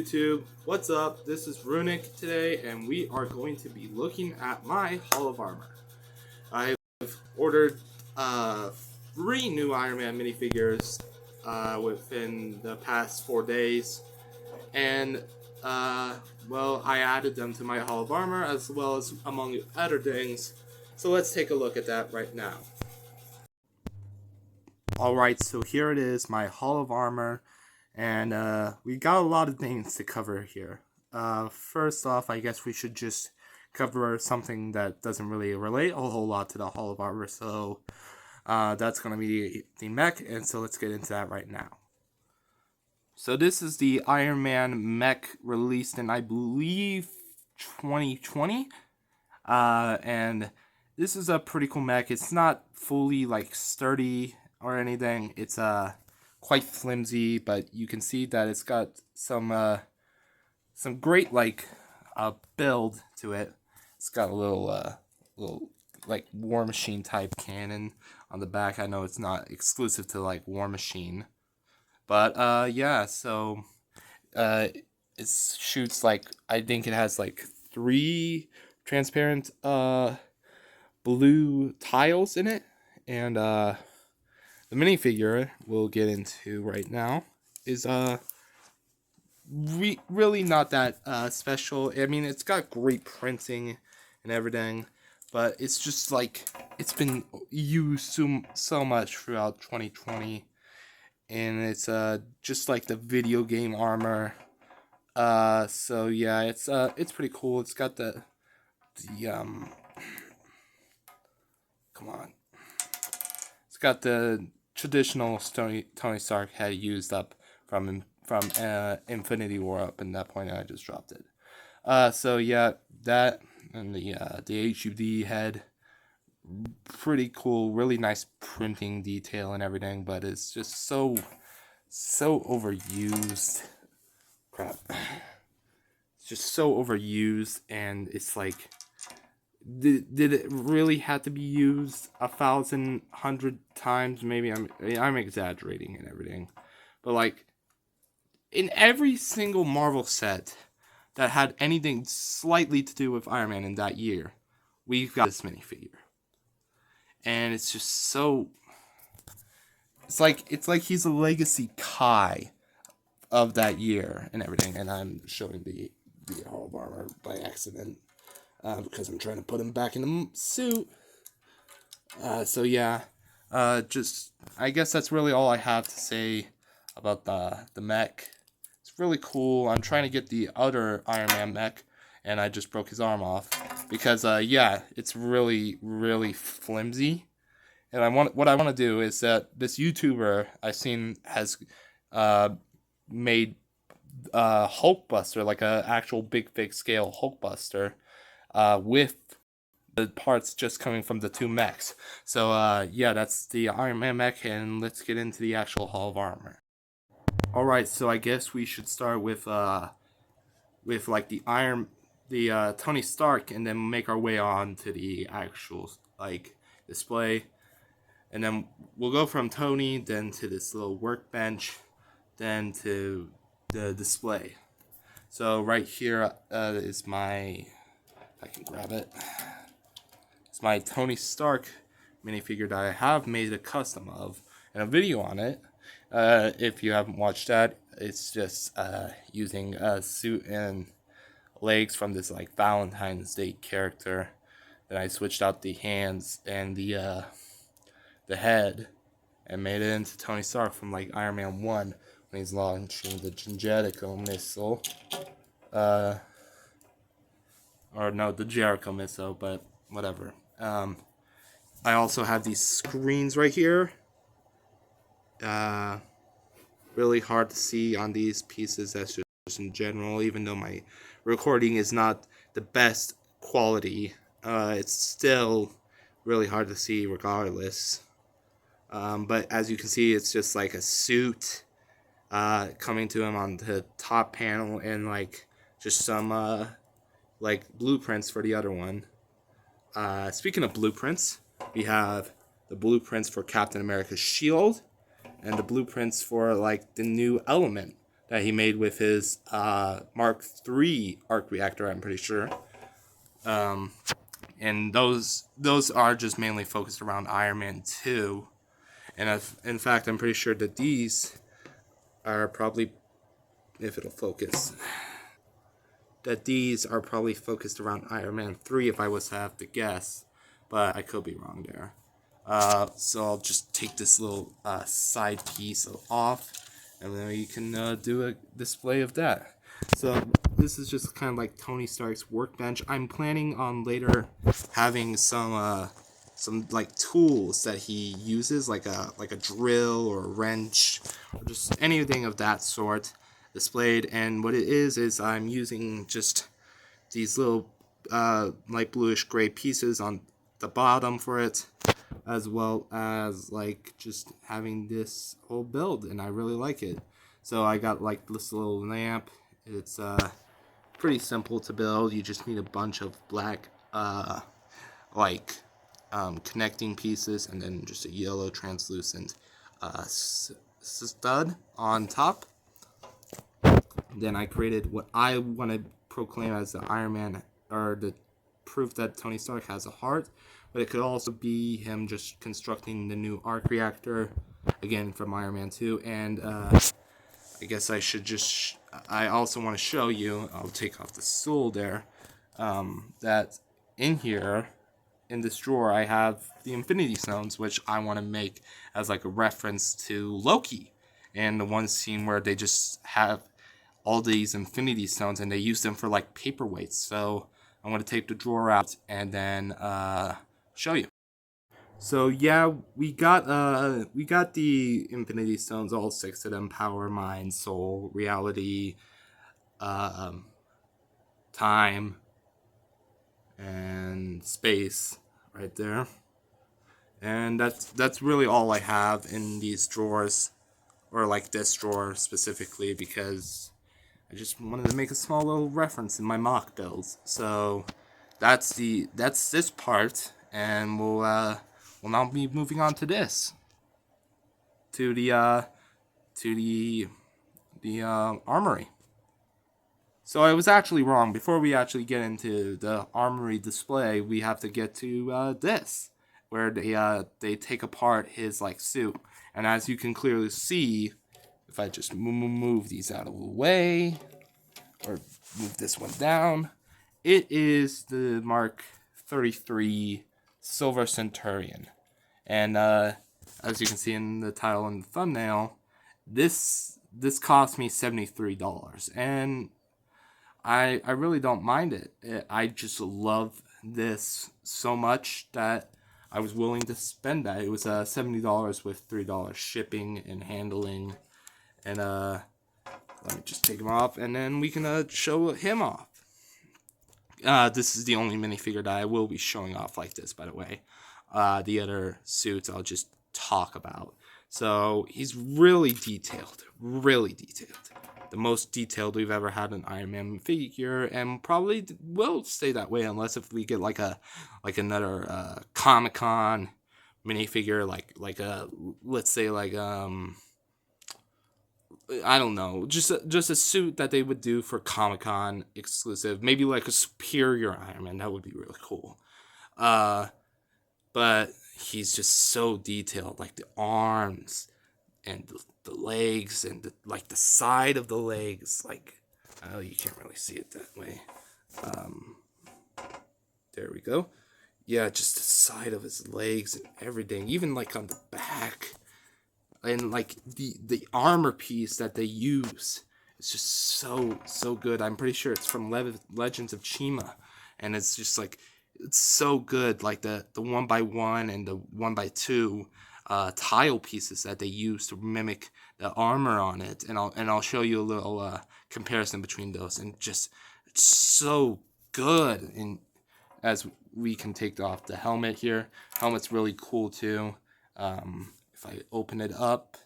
YouTube, what's up? This is Runic today, and we are going to be looking at my Hall of Armor. I've ordered 3 new Iron Man minifigures within the past 4 days, and well, I added them to my Hall of Armor as well as among other things. So let's take a look at that right now. Alright, so here it is, my Hall of Armor. And we got a lot of things to cover here. First off, I guess we should just cover something that doesn't really relate a whole lot to the Hall of Armor. So that's going to be the mech, and so let's get into that right now. So this is the Iron Man mech released in, I believe, 2020. And this is a pretty cool mech. It's not fully like sturdy or anything. It's quite flimsy, but you can see that it's got some great build to it. It's got a little like War Machine type cannon on the back. I know it's not exclusive to like War Machine, but yeah. So it shoots like, I think it has like 3 transparent blue tiles in it, and the minifigure we'll get into right now is really not that special. I mean, it's got great printing and everything, but it's just like, it's been used so much throughout 2020, and it's just like the video game armor. So yeah, it's pretty cool. It's got the come on. It's got the traditional Tony Stark had used up from Infinity War up in that point, and I just dropped it. So yeah, that and the HUD head, pretty cool, really nice printing detail and everything, but it's just so overused. Crap. It's just so overused, and it's like, did it really have to be used 1,100 times? Maybe I'm exaggerating and everything, but like, in every single Marvel set that had anything slightly to do with Iron Man in that year, we've got this minifigure, and it's just so, it's like he's a legacy Kai of that year and everything. And I'm showing the Hall of Armor by accident, because I'm trying to put him back in the suit. So yeah, just, I guess that's really all I have to say about the mech. It's really cool. I'm trying to get the other Iron Man mech, and I just broke his arm off because yeah, it's really flimsy. And what I want to do is that this YouTuber I've seen has made Hulkbuster, like a actual big scale Hulkbuster, with the parts just coming from the 2 mechs. So yeah, that's the Iron Man mech, and let's get into the actual Hall of Armor. Alright, so I guess we should start with like the Tony Stark, and then make our way on to the actual like display. And then we'll go from Tony, then to this little workbench, then to the display. So right here is my, if I can grab it, it's my Tony Stark minifigure that I have made a custom of, and a video on it. If you haven't watched that, it's just using a suit and legs from this like Valentine's Day character. Then I switched out the hands and the head, and made it into Tony Stark from like Iron Man 1 when he's launching the Jericho missile. Or no, the Jericho missile, but whatever. I also have these screens right here. Really hard to see on these pieces. That's just in general, even though my recording is not the best quality, it's still really hard to see regardless. But as you can see, it's just like a suit coming to him on the top panel, and like just some like blueprints for the other one. Speaking of blueprints, we have the blueprints for Captain America's shield, and the blueprints for like the new element that he made with his Mark III arc reactor, I'm pretty sure. And those are just mainly focused around Iron Man 2. And in fact, I'm pretty sure that these are probably, if it'll focus, that these are probably focused around Iron Man 3 if I was to have to guess, but I could be wrong there. So I'll just take this little side piece off, and then you can do a display of that. So this is just kind of like Tony Stark's workbench. I'm planning on later having some like tools that he uses, like a drill or a wrench, or just anything of that sort displayed. And what it is I'm using just these little light bluish gray pieces on the bottom for it, as well as like just having this whole build, and I really like it. So I got like this little lamp. It's pretty simple to build. You just need a bunch of black like connecting pieces, and then just a yellow translucent stud on top. Then I created what I want to proclaim as the Iron Man, or the proof that Tony Stark has a heart, but it could also be him just constructing the new arc reactor, again from Iron Man 2. And I guess I should just, I also want to show you, I'll take off the stool there, that in here, in this drawer, I have the Infinity Stones, which I want to make as like a reference to Loki, and the one scene where they just have all these Infinity Stones and they use them for like paperweights. So I'm going to take the drawer out and then show you. So yeah, we got the Infinity Stones, all 6 of them: power, mind, soul, reality, time, and space, right there. And that's really all I have in these drawers, or like this drawer specifically, because I just wanted to make a small little reference in my mock builds. So that's this part, and we'll now be moving on to this, to the armory. So I was actually wrong. Before we actually get into the armory display, we have to get to this, where they take apart his like suit, and as you can clearly see, if I just move these out of the way, or move this one down, it is the Mark 33 Silver Centurion. And as you can see in the title and the thumbnail, this cost me $73, and I really don't mind it. I just love this so much that I was willing to spend that. It was $70 with $3 shipping and handling. And let me just take him off, and then we can show him off. This is the only minifigure that I will be showing off like this, by the way. The other suits I'll just talk about. So he's really detailed, really detailed. The most detailed we've ever had an Iron Man figure, and probably will stay that way unless if we get like another Comic-Con minifigure, like a, let's say like I don't know, just a suit that they would do for Comic-Con exclusive, maybe like a superior Iron Man. That would be really cool. But he's just so detailed, like the arms and the legs, and like the side of the legs. Like, oh, you can't really see it that way. There we go. Yeah, just the side of his legs and everything, even like on the back. And like the armor piece that they use is just so good. I'm pretty sure it's from Legends of Chima, and it's just like, it's so good. Like the 1x1 and the 1x2 tile pieces that they use to mimic the armor on it, and I'll show you a little comparison between those, and just it's so good. And as we can take off the helmet here, helmet's really cool too. If I open it up,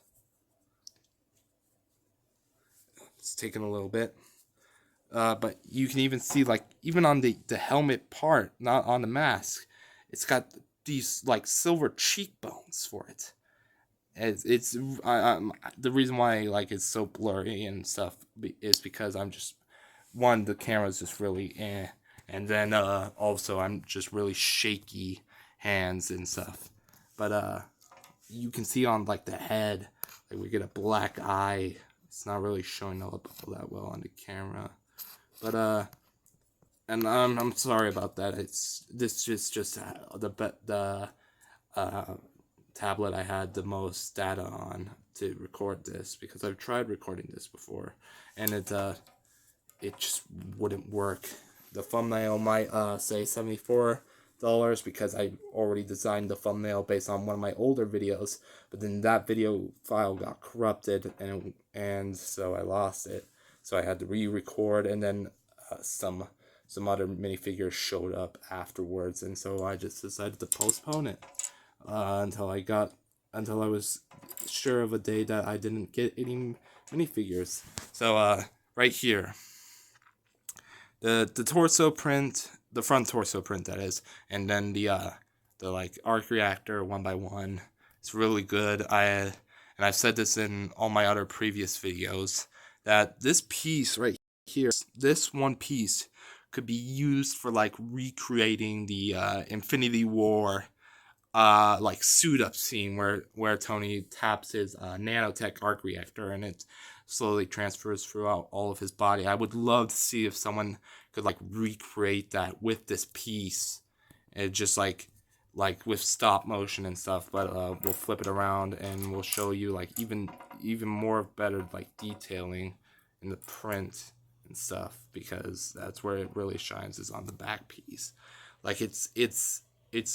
it's taking a little bit. But you can even see, like, even on the helmet part, not on the mask, it's got these, like, silver cheekbones for it. It's the reason why like it's so blurry and stuff is because I'm just one, the camera's just really and then also I'm just really shaky hands and stuff. But you can see on like the head, like we get a black eye. It's not really showing up all that well on the camera. But and I'm sorry about that. This is just the uh tablet I had the most data on to record this, because I've tried recording this before and it just wouldn't work. The thumbnail might say $74 because I already designed the thumbnail based on one of my older videos, but then that video file got corrupted and so I lost it. So I had to re-record, and then some other minifigures showed up afterwards, and so I just decided to postpone it until I was sure of a day that I didn't get any minifigures. So right here, the torso print, the front torso print that is, and then the like arc reactor 1x1. It's really good. And I've said this in all my other previous videos that this piece right here, this one piece, could be used for like recreating the Infinity War like suit up scene where Tony taps his nanotech arc reactor and it slowly transfers throughout all of his body. I would love to see if someone could like recreate that with this piece, and just like with stop motion and stuff. But we'll flip it around and we'll show you like even more better like detailing in the print and stuff, because that's where it really shines, is on the back piece. Like it's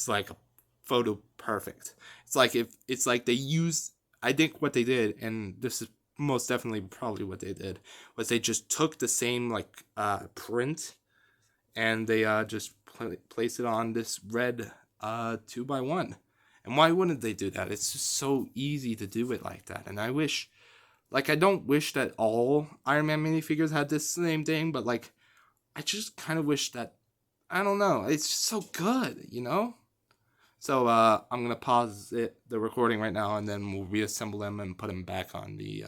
like a photo perfect. It's like they use, I think what they did, and this is most definitely probably what they did, was they just took the same like print and they just placed it on this red 2x1. And why wouldn't they do that? It's just so easy to do it like that. And I wish, like, I don't wish that all Iron Man minifigures had this same thing, but like I just kind of wish that, I don't know, it's just so good, you know? So I'm gonna pause the recording right now, and then we'll reassemble them and put them back on the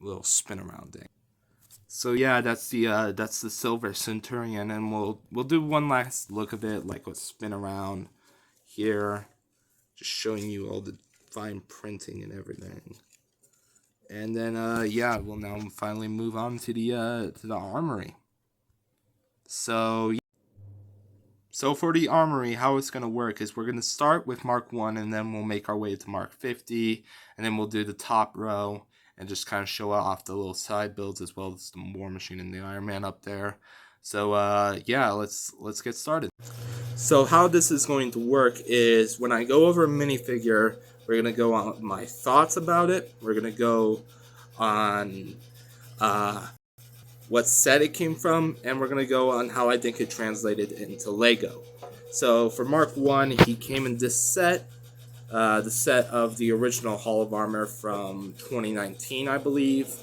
little spin around thing. So yeah, that's the Silver Centurion, and we'll do one last look of it, like with spin around here, just showing you all the fine printing and everything. And then yeah, we'll now finally move on to the armory. So for the armory, how it's going to work is we're going to start with Mark 1, and then we'll make our way to Mark 50, and then we'll do the top row and just kind of show off the little side builds as well as the War Machine and the Iron Man up there. So yeah, let's get started. So how this is going to work is when I go over a minifigure, we're going to go on my thoughts about it. We're going to go on what set it came from, and we're going to go on how I think it translated into Lego. So for Mark 1, he came in this set, the set of the original Hall of Armor from 2019, I believe.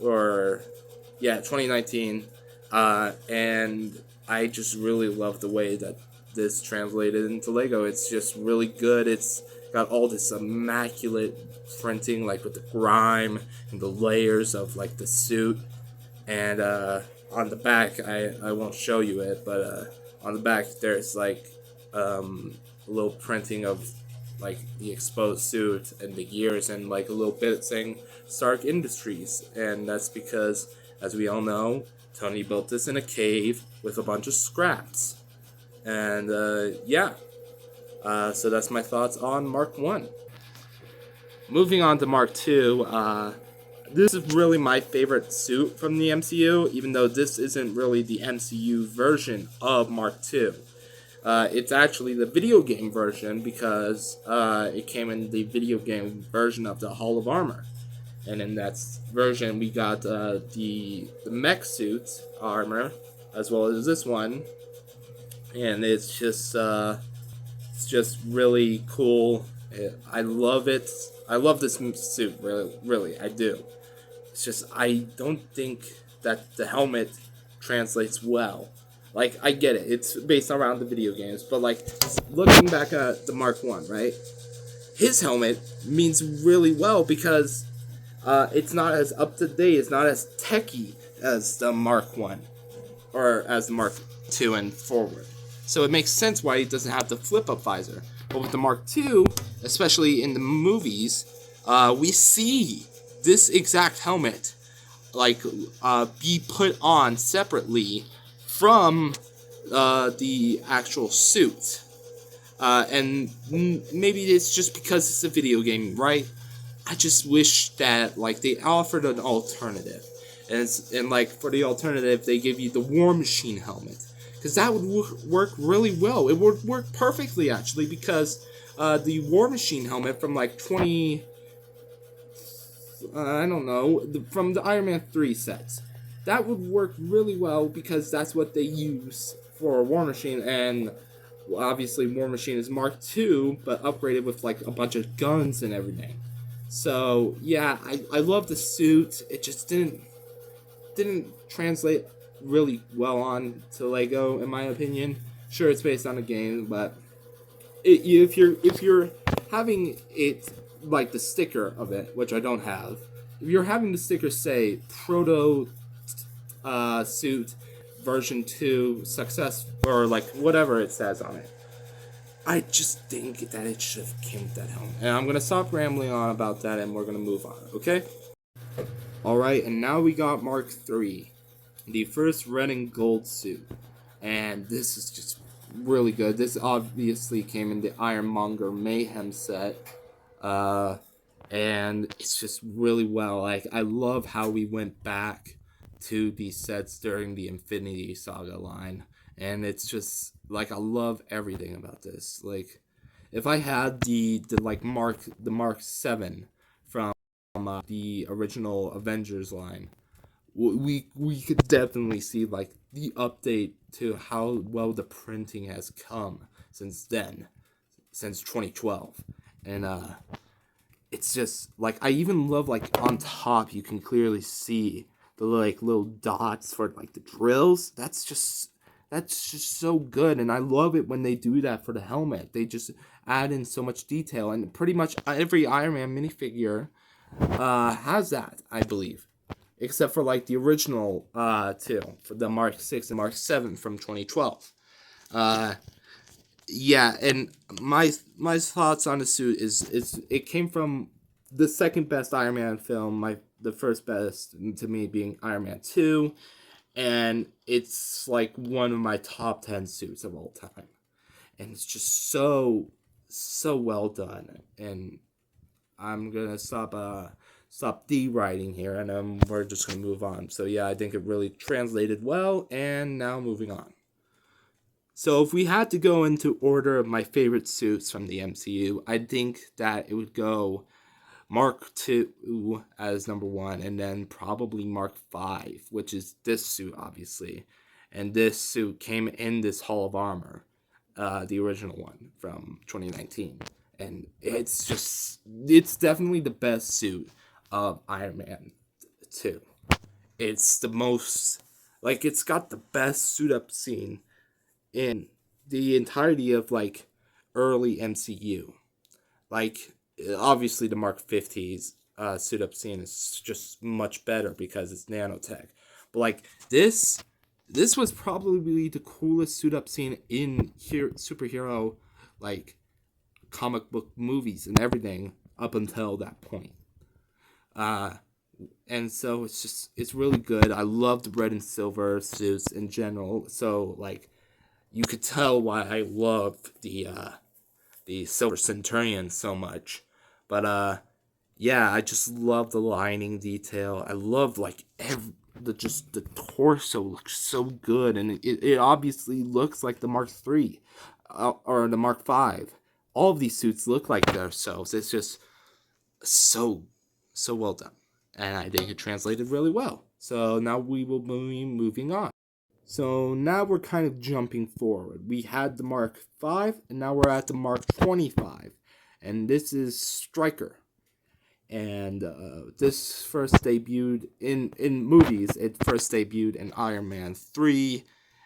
Or, yeah, 2019. And I just really love the way that this translated into Lego. It's just really good. It's got all this immaculate printing, like with the grime and the layers of like the suit. And on the back, I won't show you it, but on the back there's like a little printing of like the exposed suit and the gears, and like a little bit saying Stark Industries. And that's because, as we all know, Tony built this in a cave with a bunch of scraps. And yeah, so that's my thoughts on Mark 1. Moving on to Mark 2, this is really my favorite suit from the MCU, even though this isn't really the MCU version of Mark II. It's actually the video game version, because it came in the video game version of the Hall of Armor. And in that version, we got the mech suit armor, as well as this one. And it's just really cool. I love it. I love this suit, really, I do. It's just, I don't think that the helmet translates well. Like, I get it, it's based around the video games, but like looking back at the Mark One, right? His helmet means really well because it's not as up to date, it's not as techy as the Mark One or as the Mark Two and forward. So it makes sense why he doesn't have the flip up visor. But with the Mark Two, especially in the movies, we see this exact helmet like be put on separately from the actual suit. And maybe it's just because it's a video game, right? I just wish that like they offered an alternative, and like for the alternative they give you the War Machine helmet, because that would work really well. It would work perfectly actually, because the War Machine helmet from like 20, I don't know, from the Iron Man 3 sets, that would work really well because that's what they use for War Machine. And obviously War Machine is Mark II, but upgraded with like a bunch of guns and everything. So yeah, I love the suit. It just didn't translate really well on to Lego, in my opinion. Sure, it's based on a game, but if you're having it like the sticker of it, which I don't have, if you're having the sticker say proto suit version 2 success, or like whatever it says on it, I just think that it should have came with that helmet. And I'm gonna stop rambling on about that, and we're gonna move on, okay? Alright, and now we got Mark III, the first red and gold suit. And this is just really good. This obviously came in the Ironmonger Mayhem set. And it's just really well. Like, I love how we went back to these sets during the Infinity Saga line. And it's just, like, I love everything about this. Like, if I had the Mark 7 from the original Avengers line, we could definitely see like the update to how well the printing has come since then, since 2012. And it's just like, I even love like on top you can clearly see the like little dots for like the drills. That's just so good, and I love it when they do that for the helmet. They just add in so much detail, and pretty much every Iron Man minifigure has that, I believe, except for like the original two, for the Mark 6 and Mark 7 from 2012. Yeah, and my thoughts on the suit is it came from the second best Iron Man film, the first best to me being Iron Man 2, and it's like one of my top 10 suits of all time. And it's just so well done. And I'm gonna stop de-writing here, and we're just gonna move on. So yeah, I think it really translated well, and now moving on. So if we had to go into order of my favorite suits from the MCU, I think that it would go Mark II as number 1, and then probably Mark V, which is this suit, obviously. And this suit came in this Hall of Armor, the original one from 2019. And it's definitely the best suit of Iron Man 2. It's the most, like, it's got the best suit up scene in the entirety of, like, early MCU. Like, obviously the Mark 50's suit up scene is just much better because it's nanotech. But, like, this was probably the coolest suit up scene in superhero, like, comic book movies and everything up until that point. And so it's really good. I love the red and silver suits in general. So, like, you could tell why I love the Silver Centurion so much. But yeah, I just love the lining detail. I love like the torso looks so good, and it obviously looks like the Mark III or the Mark V. All of these suits look like themselves. It's just so well done, and I think it translated really well. So now we will be moving on. So now we're kind of jumping forward. We had the Mark V, and now we're at the Mark 25. And this is Stryker. And this first debuted in movies. It first debuted in Iron Man 3.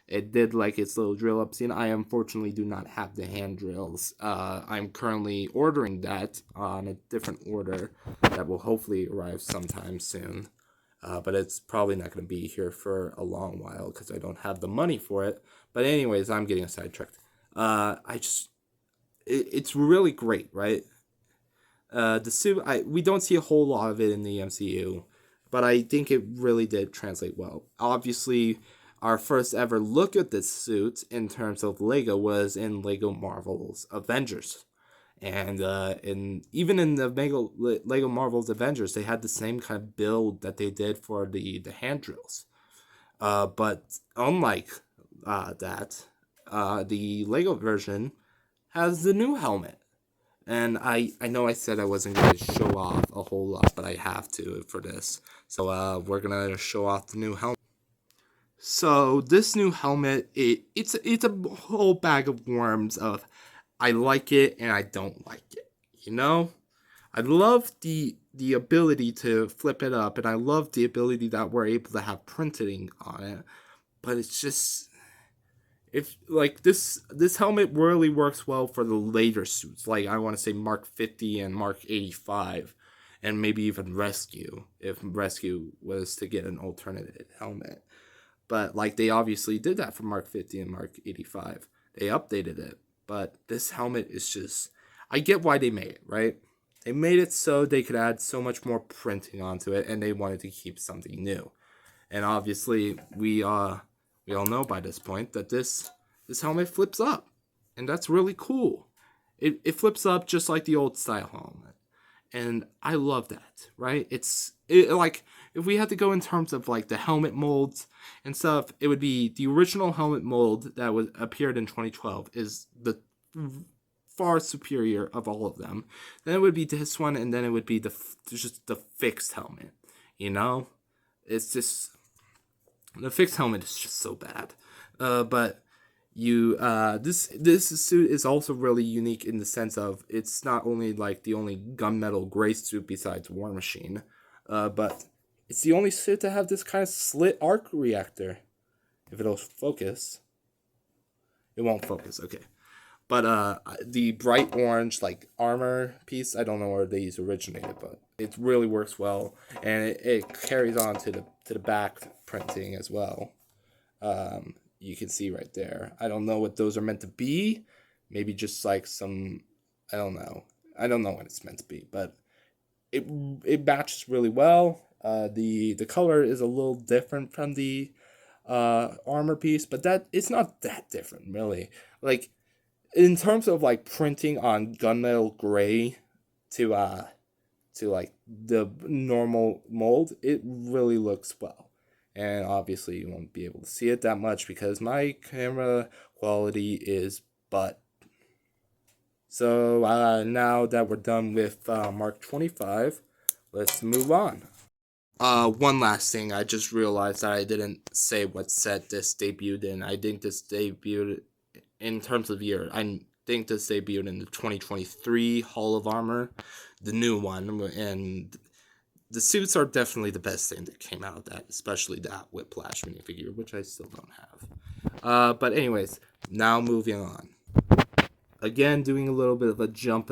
It did like its little drill up scene. I unfortunately do not have the hand drills. I'm currently ordering that on a different order that will hopefully arrive sometime soon. But it's probably not going to be here for a long while because I don't have the money for it. But anyways, I'm getting sidetracked. It's really great, right? The suit, we don't see a whole lot of it in the MCU, but I think it really did translate well. Obviously, our first ever look at this suit in terms of Lego was in Lego Marvel's Avengers. And even in the Lego Marvel's Avengers, they had the same kind of build that they did for the hand drills. But unlike that, the Lego version has the new helmet. And I know I said I wasn't going to show off a whole lot, but I have to for this. So we're going to show off the new helmet. So this new helmet, it's a whole bag of worms of I like it and I don't like it. You know? I love the ability to flip it up, and I love the ability that we're able to have printing on it. But it's just, if like this helmet really works well for the later suits, like I want to say Mark 50 and Mark 85, and maybe even Rescue, if Rescue was to get an alternative helmet. But like they obviously did that for Mark 50 and Mark 85. They updated it. But this helmet is just, I get why they made it, right? They made it so they could add so much more printing onto it, and they wanted to keep something new. And obviously, we all know by this point that this helmet flips up, and that's really cool. It flips up just like the old style helmet, and I love that. Right? Like if we had to go in terms of like the helmet molds and stuff, it would be the original helmet mold that was appeared in 2012 is the far superior of all of them. Then it would be this one, and then it would be just the fixed helmet. You know, it's just the fixed helmet is just so bad. But this suit is also really unique in the sense of it's not only like the only gunmetal gray suit besides War Machine, but it's the only suit to have this kind of slit arc reactor. If it'll focus, it won't focus. Okay. But the bright orange like armor piece, I don't know where these originated, but it really works well, and it carries on to the back printing as well. You can see right there. I don't know what those are meant to be. Maybe just like some, I don't know. I don't know what it's meant to be, but it matches really well. The color is a little different from the armor piece, but that it's not that different really. Like in terms of like printing on gunmetal gray to like the normal mold, it really looks well. And obviously you won't be able to see it that much because my camera quality is butt. So now that we're done with Mark 25, let's move on. One last thing, I just realized that I didn't say what set this debuted in. I think this debuted in terms of year. I think this debuted in the 2023 Hall of Armor, the new one, and the suits are definitely the best thing that came out of that, especially that Whiplash minifigure, which I still don't have. But anyways, now moving on. Again, doing a little bit of a jump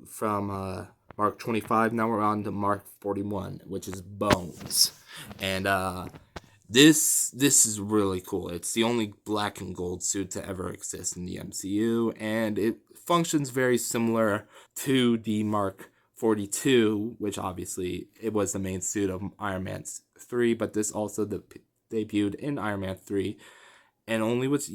from Mark 25. Now we're on to Mark 41, which is Bones. And this is really cool. It's the only black and gold suit to ever exist in the MCU, and it functions very similar to the Mark 42, which obviously it was the main suit of Iron Man 3, but this also debuted in Iron Man 3 and only was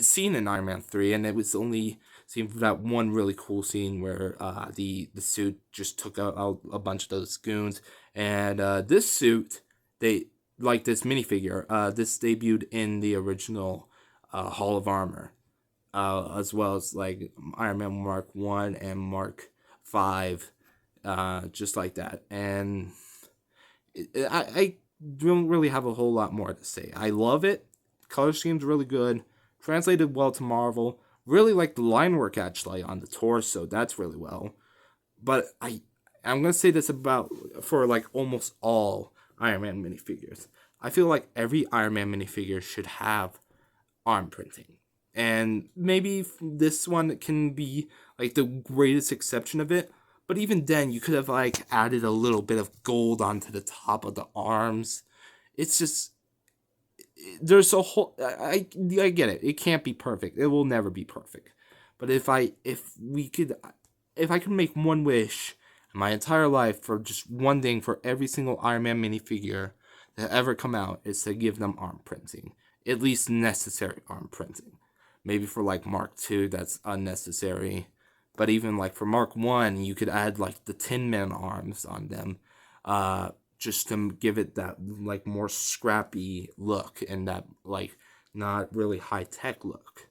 seen in Iron Man 3, and it was only seen for that one really cool scene where the suit just took out a bunch of those goons. And this suit, they like this minifigure, this debuted in the original Hall of Armor, as well as like Iron Man Mark 1 and Mark 5, just like that. And I don't really have a whole lot more to say. I love it. Color scheme's really good. Translated well to Marvel. Really like the line work actually on the torso. That's really well. But I'm gonna say this for like almost all Iron Man minifigures. I feel like every Iron Man minifigure should have arm printing. And maybe this one can be like the greatest exception of it. But even then, you could have like added a little bit of gold onto the top of the arms. It's just there's a whole. I get it. It can't be perfect. It will never be perfect. But if I could make one wish in my entire life for just one thing for every single Iron Man minifigure that ever come out, is to give them arm printing, at least necessary arm printing. Maybe for like Mark II, that's unnecessary. But even like for Mark One, you could add like the Tin Man arms on them, just to give it that like more scrappy look and that like not really high tech look.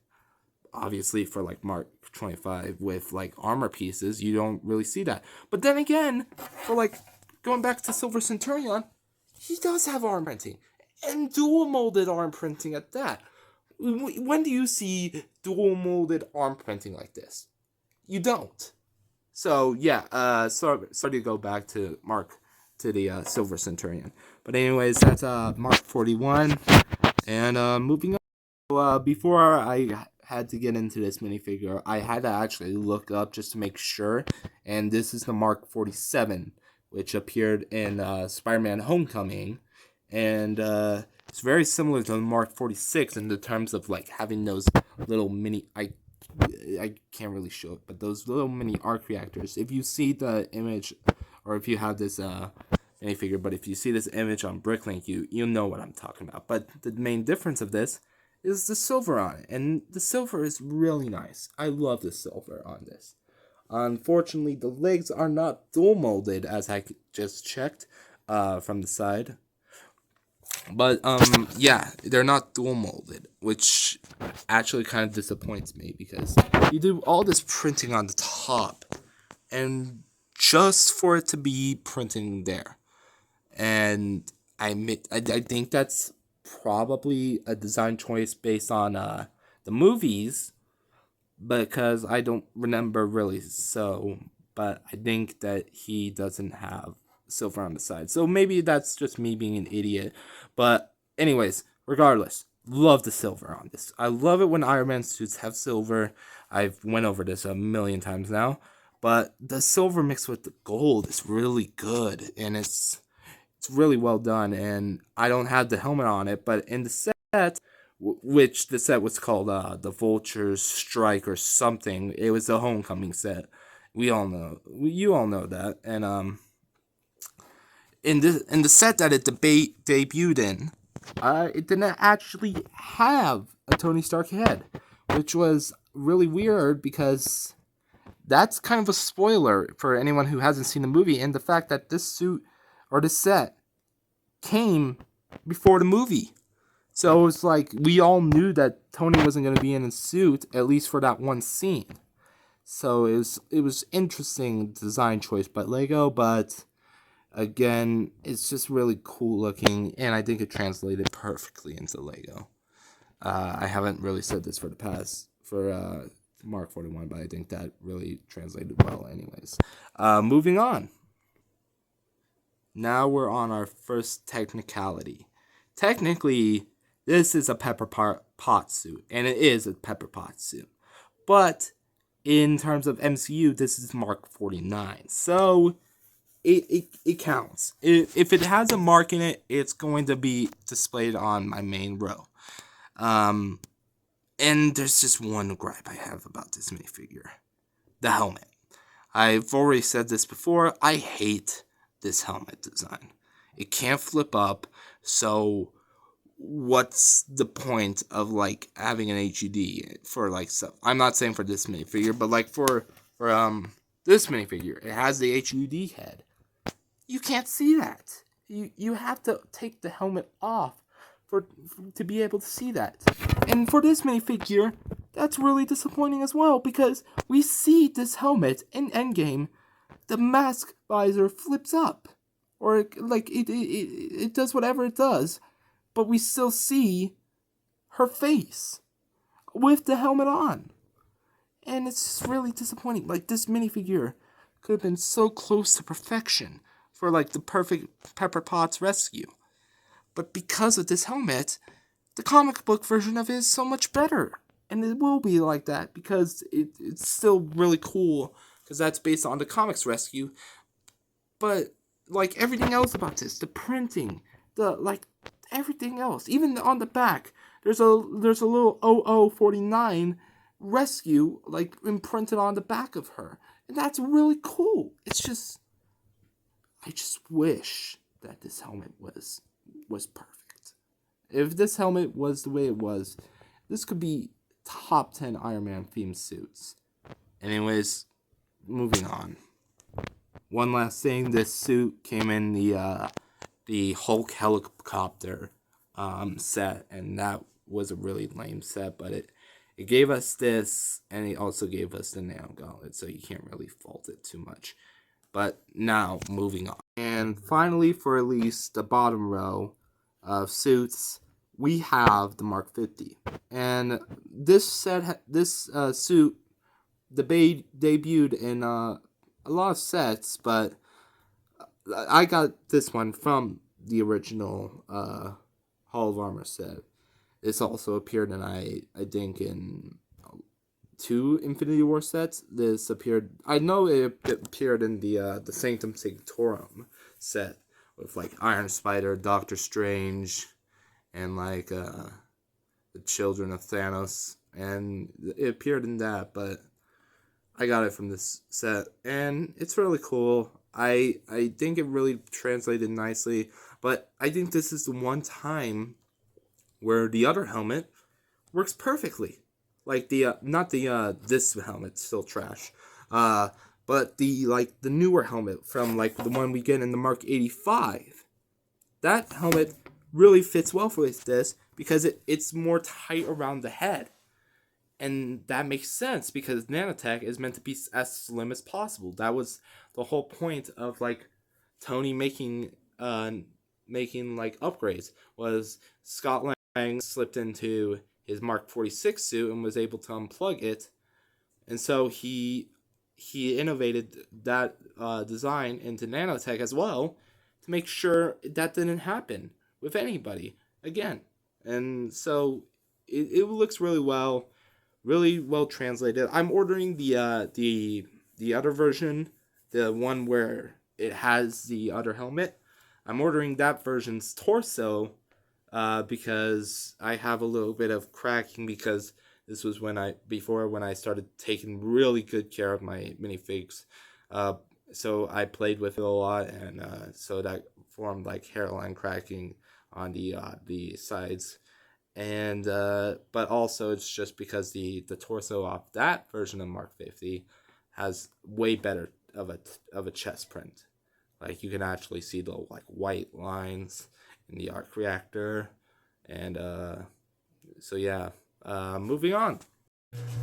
Obviously, for like Mark 25 with like armor pieces, you don't really see that. But then again, for like going back to Silver Centurion, he does have arm printing and dual molded arm printing at that. When do you see dual molded arm printing like this? You don't. So yeah, sorry to go back to the Silver Centurion. But anyways, that's Mark 41, and moving on. Before I had to get into this minifigure, I had to actually look up just to make sure, and this is the Mark 47, which appeared in Spider-Man: Homecoming, and it's very similar to the Mark 46 in the terms of like having those little mini. I can't really show it, but those little mini arc reactors. If you see the image, or if you have this minifigure, but if you see this image on Bricklink, you know what I'm talking about. But the main difference of this is the silver on it, and the silver is really nice. I love the silver on this. Unfortunately, the legs are not dual molded, as I just checked from the side. But yeah, they're not dual molded, which actually kind of disappoints me, because you do all this printing on the top and just for it to be printing there. And I think that's probably a design choice based on the movies, because I don't remember really, so but I think that he doesn't have silver on the side. So maybe that's just me being an idiot. But anyways, regardless, love the silver on this. I love it when Iron Man suits have silver. I've went over this a million times now. But the silver mixed with the gold is really good, and it's really well done. And I don't have the helmet on it, but in the set, which the set was called the Vulture's Strike or something. It was the Homecoming set. You all know that. And in the set that it debuted in, it didn't actually have a Tony Stark head, which was really weird, because that's kind of a spoiler for anyone who hasn't seen the movie, and the fact that this suit or this set came before the movie. So it's like we all knew that Tony wasn't going to be in a suit, at least for that one scene. So it was interesting design choice by Lego, but again, it's just really cool looking, and I think it translated perfectly into Lego. I haven't really said this for Mark 41, but I think that really translated well anyways. Moving on. Now we're on our first technicality. Technically, this is a Pepper Pot suit, and it is a Pepper Pot suit. But in terms of MCU, this is Mark 49. So it counts. If it has a mark in it, it's going to be displayed on my main row. And there's just one gripe I have about this minifigure. The helmet. I've already said this before. I hate this helmet design. It can't flip up, so what's the point of like having an HUD for like stuff? I'm not saying for this minifigure, but like for this minifigure, it has the HUD head. You can't see that. You have to take the helmet off to be able to see that. And for this minifigure, that's really disappointing as well, because we see this helmet in Endgame, the mask visor flips up, or like it does whatever it does, but we still see her face with the helmet on. And it's just really disappointing. Like, this minifigure could have been so close to perfection for like the perfect Pepper Potts rescue. But because of this helmet, the comic book version of it is so much better. And it will be like that because it's still really cool because that's based on the comics rescue. But like everything else about this, the printing, the like everything else, even on the back, there's a little 0049 rescue like imprinted on the back of her. And that's really cool. I just wish that this helmet was perfect. If this helmet was the way it was, this could be top 10 Iron Man themed suits. Anyways, moving on. One last thing, this suit came in the Hulk helicopter set, and that was a really lame set, but it gave us this, and it also gave us the nano gauntlet, so you can't really fault it too much. But now, moving on. And finally, for at least the bottom row of suits, we have the Mark 50. And this suit debuted in a lot of sets, but I got this one from the original Hall of Armor set. This also appeared in, I think, in 2 Infinity War sets. This appeared, I know it appeared in the Sanctum Sanctorum set with like Iron Spider, Doctor Strange, and like the Children of Thanos, and it appeared in that, but I got it from this set, and it's really cool. I think it really translated nicely, but I think this is the one time where the other helmet works perfectly. Like not the this helmet's still trash, but the newer helmet from like the one we get in the Mark 85. That helmet really fits well for this because it's more tight around the head. And that makes sense because nanotech is meant to be as slim as possible. That was the whole point of like Tony making like upgrades, was Scott Lang slipped into his Mark 46 suit and was able to unplug it. And so he innovated that design into nanotech as well to make sure that didn't happen with anybody again. And so it looks really well translated. I'm ordering the other version, the one where it has the other helmet. I'm ordering that version's torso because I have a little bit of cracking because this was when I started taking really good care of my minifigs. So I played with it a lot, and so that formed like hairline cracking on the sides. And but also it's just because the torso off that version of Mark 50 has way better of a chest print. Like you can actually see the like white lines in the arc reactor, and so yeah. Moving on.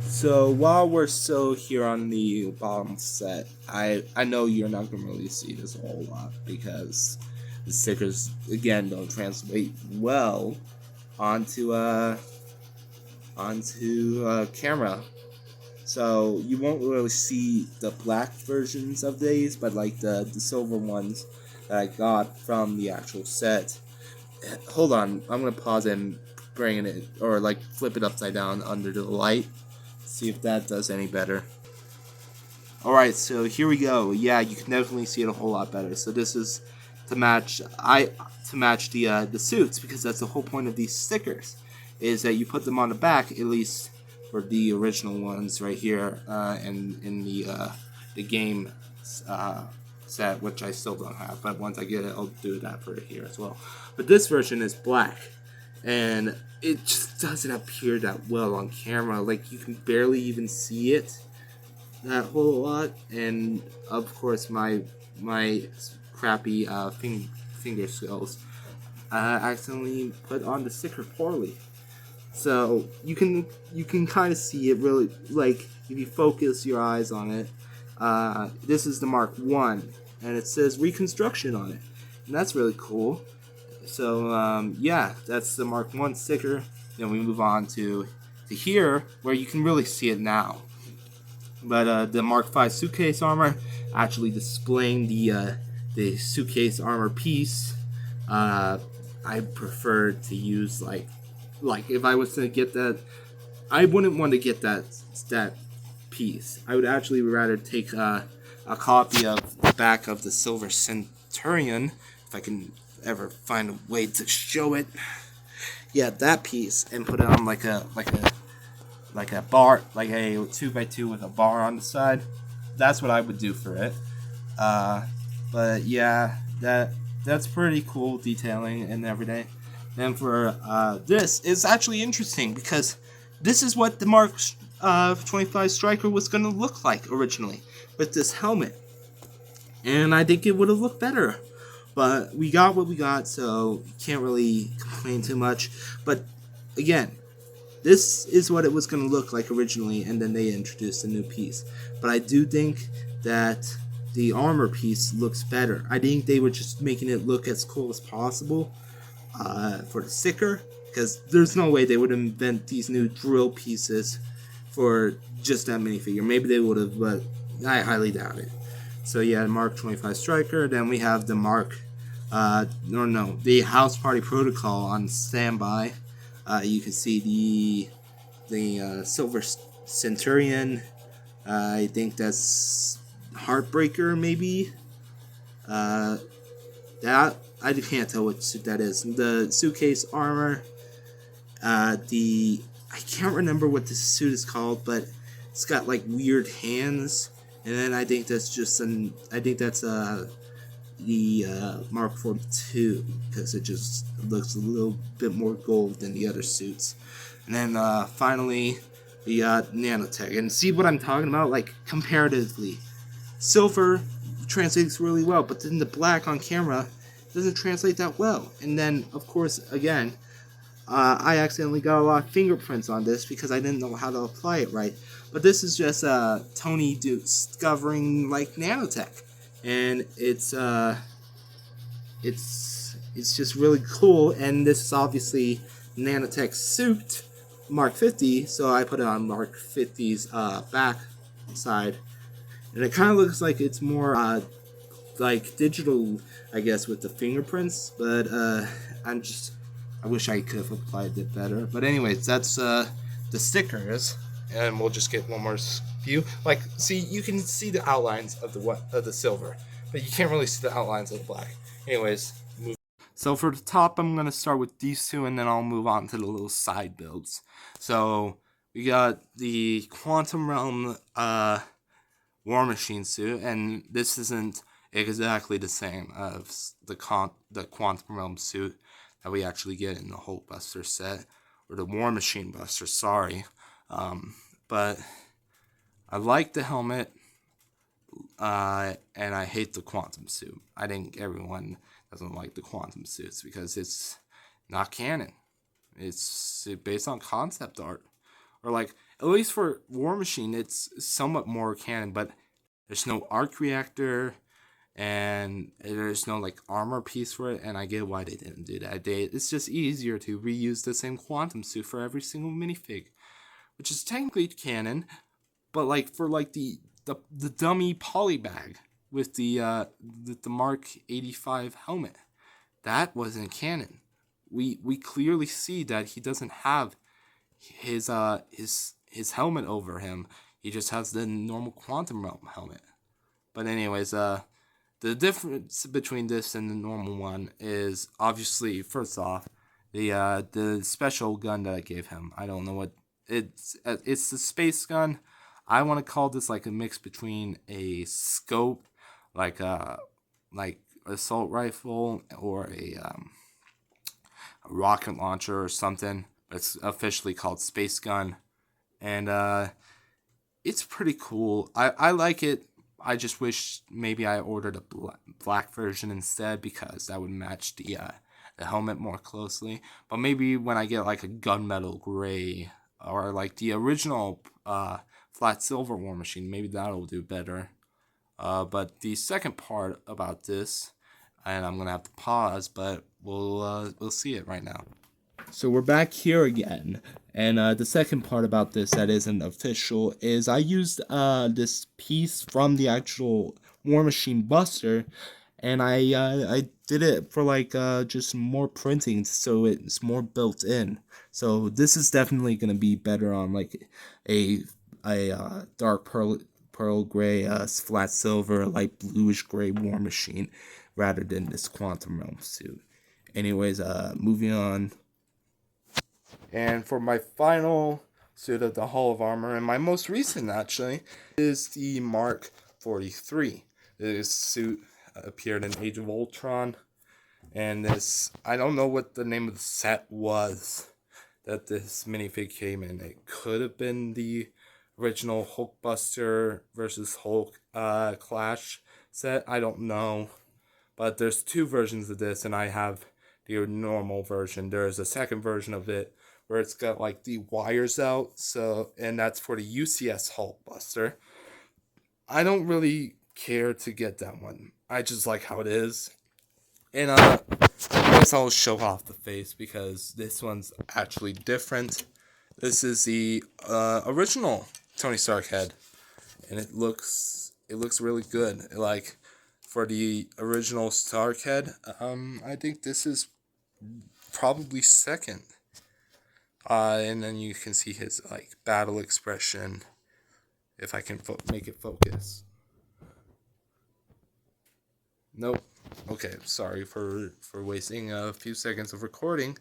So while we're still here on the bottom set, I know you're not gonna really see this a whole lot because the stickers again don't translate well onto camera, so you won't really see the black versions of these, but like the silver ones that I got from the actual set. Hold on, I'm gonna pause and bring it, or like flip it upside down under the light, see if that does any better. Alright, so here we go. Yeah, you can definitely see it a whole lot better. So this is to match the suits, because that's the whole point of these stickers, is that you put them on the back, at least for the original ones right here, and in the game set, which I still don't have, but once I get it, I'll do that for it here as well. But this version is black, and it just doesn't appear that well on camera. Like, you can barely even see it that whole lot, and of course my crappy finger skills accidentally put on the sticker poorly. So you can kind of see it really, like if you focus your eyes on it. This is the Mark 1, and it says Reconstruction on it, and that's really cool. So yeah, that's the Mark 1 sticker. Then we move on to here, where you can really see it now. But the Mark 5 suitcase armor, actually displaying the suitcase armor piece. I prefer to use like like if I was to get that, I wouldn't want to get that piece. I would actually rather take a copy of the back of the Silver Centurion, if I can ever find a way to show it. Yeah, that piece, and put it on like a bar, like a 2x2 with a bar on the side. That's what I would do for it. Uh, but yeah, that's pretty cool detailing and everything. And for this, it's actually interesting because this is what the Mark 25 Striker was going to look like originally with this helmet. And I think it would have looked better. But we got what we got, so can't really complain too much. But again, this is what it was going to look like originally, and then they introduced a new piece. But I do think that the armor piece looks better. I think they were just making it look as cool as possible for the sticker, because there's no way they would invent these new drill pieces for just that minifigure. Maybe they would have, but I highly doubt it. So yeah, Mark 25 Striker. Then we have the the House Party Protocol on standby. You can see the Silver Centurion. I think that's Heartbreaker, maybe. That I can't tell what suit that is. The suitcase armor. I can't remember what this suit is called, but it's got like weird hands. And then I think that's the Mark 42, because it just looks a little bit more gold than the other suits. And then finally we got nanotech. And see what I'm talking about? Like comparatively, silver translates really well, but then the black on camera doesn't translate that well. And then of course again, I accidentally got a lot of fingerprints on this because I didn't know how to apply it right. But this is just Tony discovering like nanotech, and it's just really cool. And this is obviously nanotech suit Mark 50, so I put it on Mark 50's back side, and it kind of looks like it's more like digital, I guess, with the fingerprints. But I wish I could have applied it better. But anyways, that's the stickers, and we'll just get one more view. Like, see, you can see the outlines of the silver, but you can't really see the outlines of the black. Anyways, so for the top, I'm gonna start with these two, and then I'll move on to the little side builds. So we got the Quantum Realm War Machine suit, and this isn't exactly the same as the Quantum Realm suit that we actually get in the Hulk Buster set, or the War Machine Buster, sorry. But I like the helmet, and I hate the Quantum suit. I think everyone doesn't like the Quantum suits because it's not canon. It's based on concept art. Or like, at least for War Machine, it's somewhat more canon, but there's no arc reactor, and there's no like armor piece for it, and I get why they didn't do that. It's just easier to reuse the same quantum suit for every single minifig, which is technically canon, but like for like the dummy poly bag with the Mark 85 helmet, that wasn't canon. We clearly see that he doesn't have his helmet over him. He just has the normal Quantum Realm helmet. But anyways, the difference between this and the normal one is obviously, first off, the special gun that I gave him. I don't know what it's the space gun. I want to call this like a mix between a scope, like assault rifle, or a rocket launcher or something. It's officially called space gun, and it's pretty cool. I like it. I just wish maybe I ordered a black version instead, because that would match the helmet more closely. But maybe when I get like a gunmetal gray, or like the original flat silver War Machine, maybe that'll do better. But the second part about this, and I'm gonna have to pause, but we'll see it right now. So we're back here again, and the second part about this that isn't official is I used this piece from the actual War Machine Buster, and I did it for like just more printing, so it's more built in. So this is definitely gonna be better on like a dark pearl gray, flat silver, light bluish gray War Machine, rather than this Quantum Realm suit. Anyways, moving on. And for my final suit of the Hall of Armor, and my most recent actually, is the Mark 43. This suit appeared in Age of Ultron, and this, I don't know what the name of the set was that this minifig came in. It could have been the original Hulkbuster versus Hulk Clash set. I don't know. But there's two versions of this, and I have the normal version. There's a second version of it where it's got like the wires out, so, and that's for the UCS Hulkbuster. I don't really care to get that one. I just like how it is. And I guess I'll show off the face because this one's actually different. This is the original Tony Stark head, and it looks really good. Like, for the original Stark head, I think this is probably second. And then you can see his like battle expression. If I can make it focus. Nope. Okay, sorry for wasting a few seconds of recording.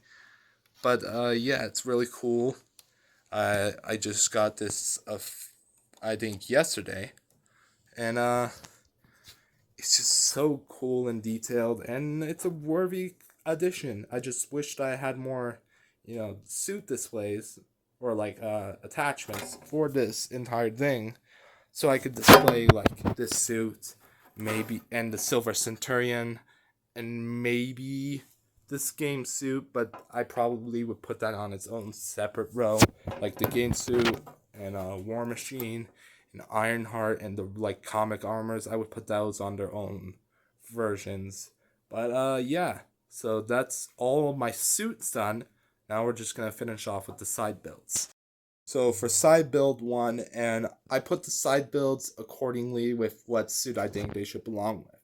But yeah, it's really cool. I just got this I think yesterday, and it's just so cool and detailed, and it's a worthy addition. I just wished I had more, suit displays or like attachments for this entire thing, so I could display like this suit, maybe, and the Silver Centurion, and maybe this game suit, but I probably would put that on its own separate row, like the game suit and War Machine and Ironheart and the like comic armors. I would put those on their own versions. But yeah, so that's all of my suits done. Now we're just gonna finish off with the side builds. So for side build 1, and I put the side builds accordingly with what suit I think they should belong with.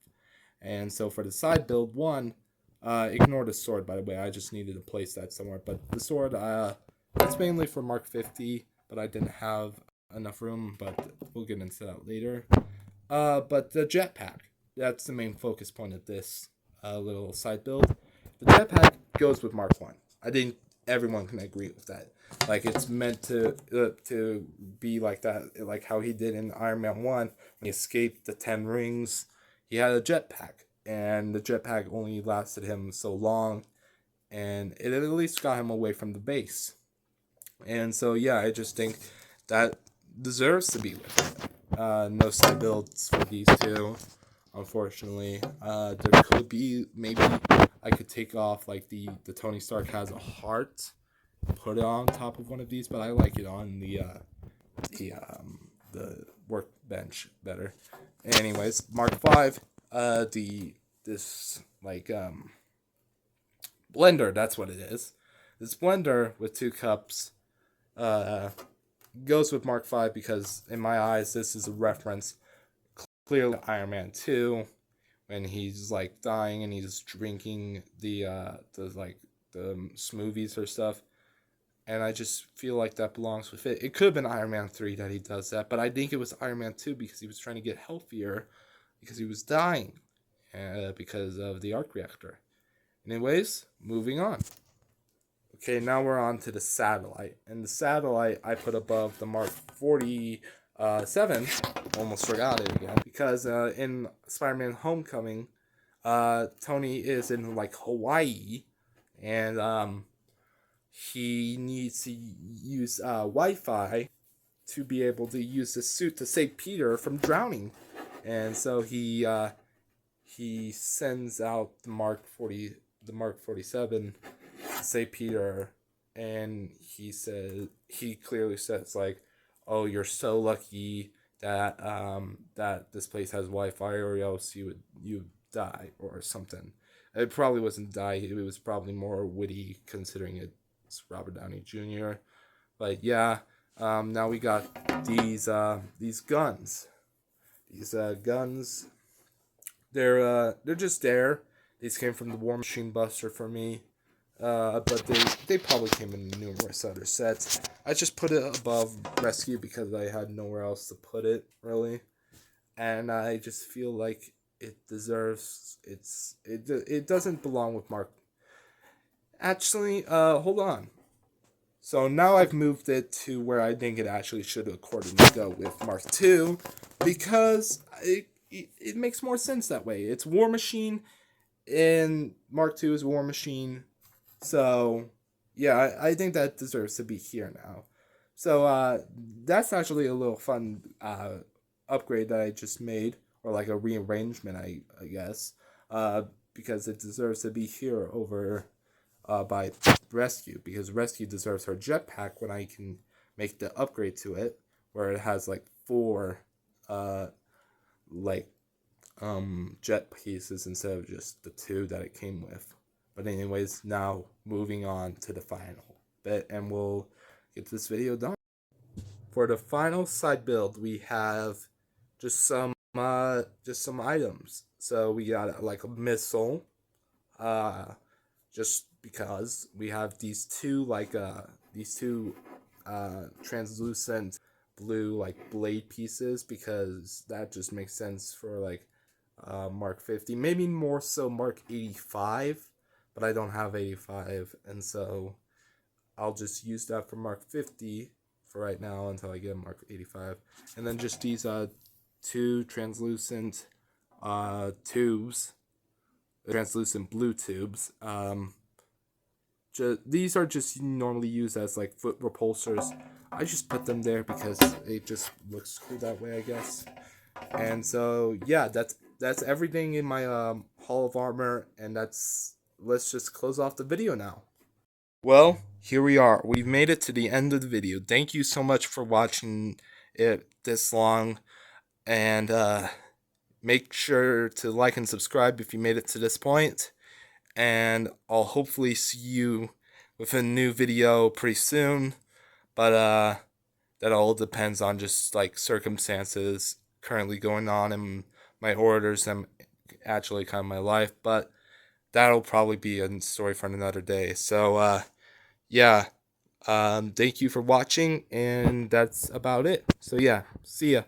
And so for the side build 1, ignore the sword, by the way. I just needed to place that somewhere. But the sword, that's mainly for Mark 50, but I didn't have enough room, but we'll get into that later. But the jetpack, that's the main focus point of this little side build. The jetpack goes with Mark 1. I think everyone can agree with that. Like, it's meant to be like that, like how he did in Iron Man 1 when he escaped the 10 rings. He had a jetpack, and the jetpack only lasted him so long, and it at least got him away from the base. And so yeah, I just think that deserves to be with it. No side builds for these two, unfortunately. There could be, maybe I could take off like the Tony Stark has a heart, put it on top of one of these, but I like it on the workbench better. Anyways, Mark 5, this like blender, that's what it is. This blender with 2 cups goes with Mark 5 because in my eyes this is a reference clearly to Iron Man 2 when he's like dying and he's drinking the smoothies or stuff. And I just feel like that belongs with it. It could have been Iron Man 3 that he does that, but I think it was Iron Man 2 because he was trying to get healthier because he was dying because of the arc reactor. Anyways, moving on. Okay, now we're on to the satellite. And the satellite I put above the Mark 47. Almost forgot it again. Because in Spider-Man Homecoming, Tony is in like Hawaii, and he needs to use Wi-Fi to be able to use the suit to save Peter from drowning. And so he sends out the Mark 47 to save Peter, and he clearly says like, "Oh, you're so lucky that that this place has Wi-Fi, or else you die or something." It probably wasn't die. It was probably more witty considering it's Robert Downey Jr. But yeah, now we got these guns. These guns, they're just there. These came from the War Machine Buster for me. But they probably came in numerous other sets. I just put it above Rescue because I had nowhere else to put it, really. And I just feel like it deserves it doesn't belong with Mark. Actually, hold on. So now I've moved it to where I think it actually should accordingly go with Mark II, because it makes more sense that way. It's War Machine, and Mark II is War Machine. So, yeah, I think that deserves to be here now. So, that's actually a little fun upgrade that I just made, or like a rearrangement, I guess, because it deserves to be here over by Rescue, because Rescue deserves her jetpack when I can make the upgrade to it, where it has like 4 like jet pieces instead of just the 2 that it came with. But anyways, now itemoving on to the final bit, and we'll get this video done. For the final side build, we have just some items. So we got like a missile, just because we have these two translucent blue like blade pieces, because that just makes sense for like Mark 50, maybe more so Mark 85, but I don't have 85, and so I'll just use that for Mark 50 for right now until I get Mark 85. And then just these 2 translucent tubes, translucent blue tubes. These are just normally used as like foot repulsors. I just put them there because it just looks cool that way, I guess. And so yeah, that's everything in my Hall of Armor, and let's just close off the video now. Well, here we are. We've made it to the end of the video. Thank you so much for watching it this long, and make sure to like and subscribe if you made it to this point, and I'll hopefully see you with a new video pretty soon, but that all depends on just like circumstances currently going on in my orders and actually kind of my life, but that'll probably be a story for another day. So yeah, thank you for watching, and that's about it. So yeah, see ya.